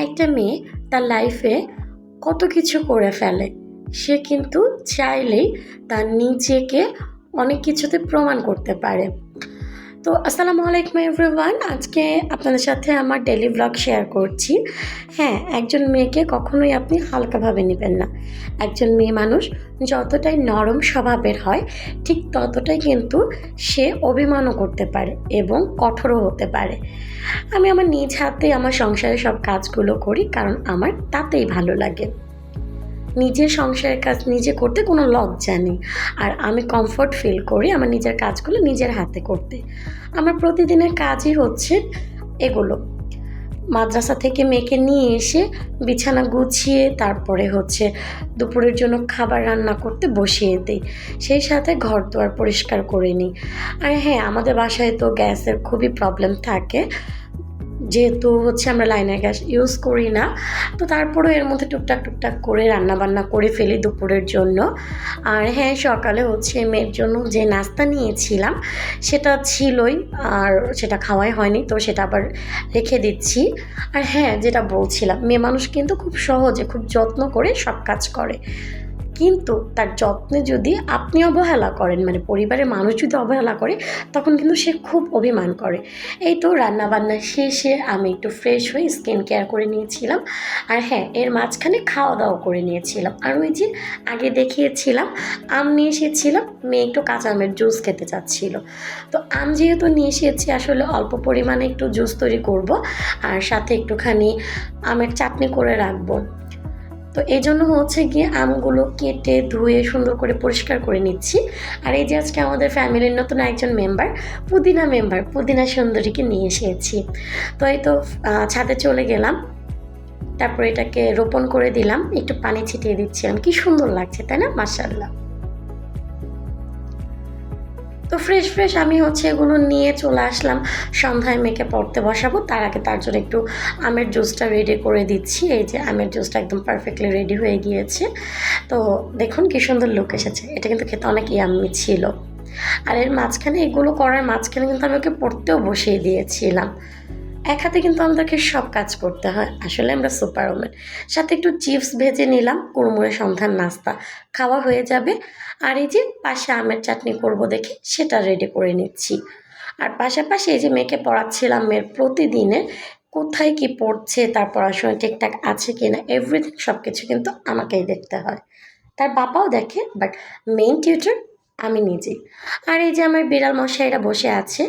একটা মেয়ে তার লাইফে কত কিছু করে ফেলে। সে কিন্তু চাইলেই তার নিজেকে অনেক কিছুতে প্রমাণ করতে পারে। তো আসসালামু আলাইকুম এভরিওয়ান, আজকে আপনাদের সাথে আমার ডেইলি ব্লগ শেয়ার করছি। হ্যাঁ, একজন মেয়েকে কখনোই আপনি হালকাভাবে নেবেন না। একজন মেয়ে মানুষ যতটাই নরম স্বভাবের হয়, ঠিক ততটাই কিন্তু সে অভিমানও করতে পারে এবং কঠোরও হতে পারে। আমি আমার নিজ হাতে আমার সংসারের সব কাজগুলো করি, কারণ আমার তাতেই ভালো লাগে। নিজের সংসারের কাজ নিজে করতে কোনো লজ্জা নেই। আর আমি কমফোর্ট ফিল করি আমার নিজের কাজগুলো নিজের হাতে করতে। আমার প্রতিদিনের কাজই হচ্ছে এগুলো। মাদ্রাসা থেকে মেয়েকে নিয়ে এসে বিছানা গুছিয়ে তারপরে হচ্ছে দুপুরের জন্য খাবার রান্না করতে বসিয়ে দিই। সেই সাথে ঘর দুয়ার পরিষ্কার করে নিই। আর হ্যাঁ, আমাদের বাসায় তো গ্যাসের খুবই প্রবলেম থাকে, যেহেতু হচ্ছে আমরা লাইনের গ্যাস ইউজ করি না। তো তারপরেও এর মধ্যে টুকটাক করে রান্নাবান্না করে ফেলি দুপুরের জন্য। আর হ্যাঁ, সকালে হচ্ছে মেয়ের জন্য যে নাস্তা নিয়েছিলাম সেটা ছিলই, আর সেটা খাওয়াই হয়নি, তো সেটা আবার রেখে দিচ্ছি। আর হ্যাঁ, যেটা বলছিলাম, মেয়ে মানুষ কিন্তু খুব সহজে খুব যত্ন করে সব কাজ করে, কিন্তু তার যত্নে যদি আপনি অবহেলা করেন, মানে পরিবারের মানুষ যদি অবহেলা করে, তখন কিন্তু সে খুব অভিমান করে। এই তো রান্নাবান্না শেষে আমি একটু ফ্রেশ হয়ে স্কিন কেয়ার করে নিয়েছিলাম। আর হ্যাঁ, এর মাঝখানে খাওয়া দাওয়া করে নিয়েছিলাম। আর ওই যে আগে দেখিয়েছিলাম, আম নিয়ে এসেছিলাম, মেয়ে একটু কাঁচা আমের জুস খেতে চাচ্ছিল। তো আম যেহেতু নিয়ে এসেছি, আসলে অল্প পরিমাণে একটু জুস তৈরি করব, আর সাথে একটুখানি আমের চাটনি করে রাখবো। তো এই জন্য হচ্ছে গিয়ে আমগুলো কেটে ধুয়ে সুন্দর করে পরিষ্কার করে নিচ্ছি। আর এই যে আজকে আমাদের ফ্যামিলির নতুন একজন মেম্বার, পুদিনা সুন্দরীকে নিয়ে এসেছি। তো এই তো ছাদে চলে গেলাম, তারপর এটাকে রোপণ করে দিলাম, একটু পানি ছিটিয়ে দিচ্ছিলাম। কি সুন্দর লাগছে, তাই না? মাশাআল্লাহ। তো ফ্রেশ আমি হচ্ছে এগুলো নিয়ে চলে আসলাম, সন্ধ্যায় মেয়েকে পড়তে বসাবো। তার আগে তার জন্য একটু আমের জুসটা রেডি করে দিচ্ছি। এই যে আমের জুসটা একদম পারফেক্টলি রেডি হয়ে গিয়েছে। তো দেখুন কি সুন্দর লুক এসেছে। এটা কিন্তু খেতে অনেক ইয়াম্মি ছিল। আর এর মাঝখানে, এগুলো করার মাঝখানে কিন্তু আমি ওকে পড়তেও বসিয়ে দিয়েছিলাম। এক হাতে কিন্তু আমাদেরকে সব কাজ করতে হয়, আসলে আমরা সুপার ওম্যান। সাথে একটু চিপস ভেজে নিলাম, কুড়মুড়ে সন্ধ্যার নাস্তা খাওয়া হয়ে যাবে। আর এই যে পাশে আমের চাটনি করব দেখে সেটা রেডি করে নিচ্ছি। আর পাশাপাশি এই যে মেয়েকে পড়াচ্ছিলাম, মেয়ের প্রতিদিনের কোথায় কি পড়ছে, তার পড়াশোনা ঠিকঠাক আছে কিনা, এভরিথিং সব কিছু কিন্তু আমাকেই দেখতে হয়। তার বাবাও দেখে, বাট মেইন টিউটর আমি নিজেই। আর এই যে আমার বিড়াল মশাইরা বসে আছে।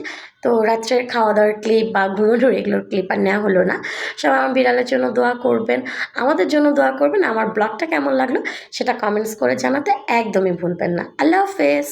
তো রাত্রের খাওয়া দাওয়ার ক্লিপ বা ঘুমোনোর এগুলোর ক্লিপ আর নেওয়া হলো না। সবাই আমার বিড়ালের জন্য দোয়া করবেন, আমাদের জন্য দোয়া করবেন। আমার ব্লগটা কেমন লাগলো সেটা কমেন্টস করে জানাতে একদমই ভুলবেন না। আল্লাহ হাফেজ।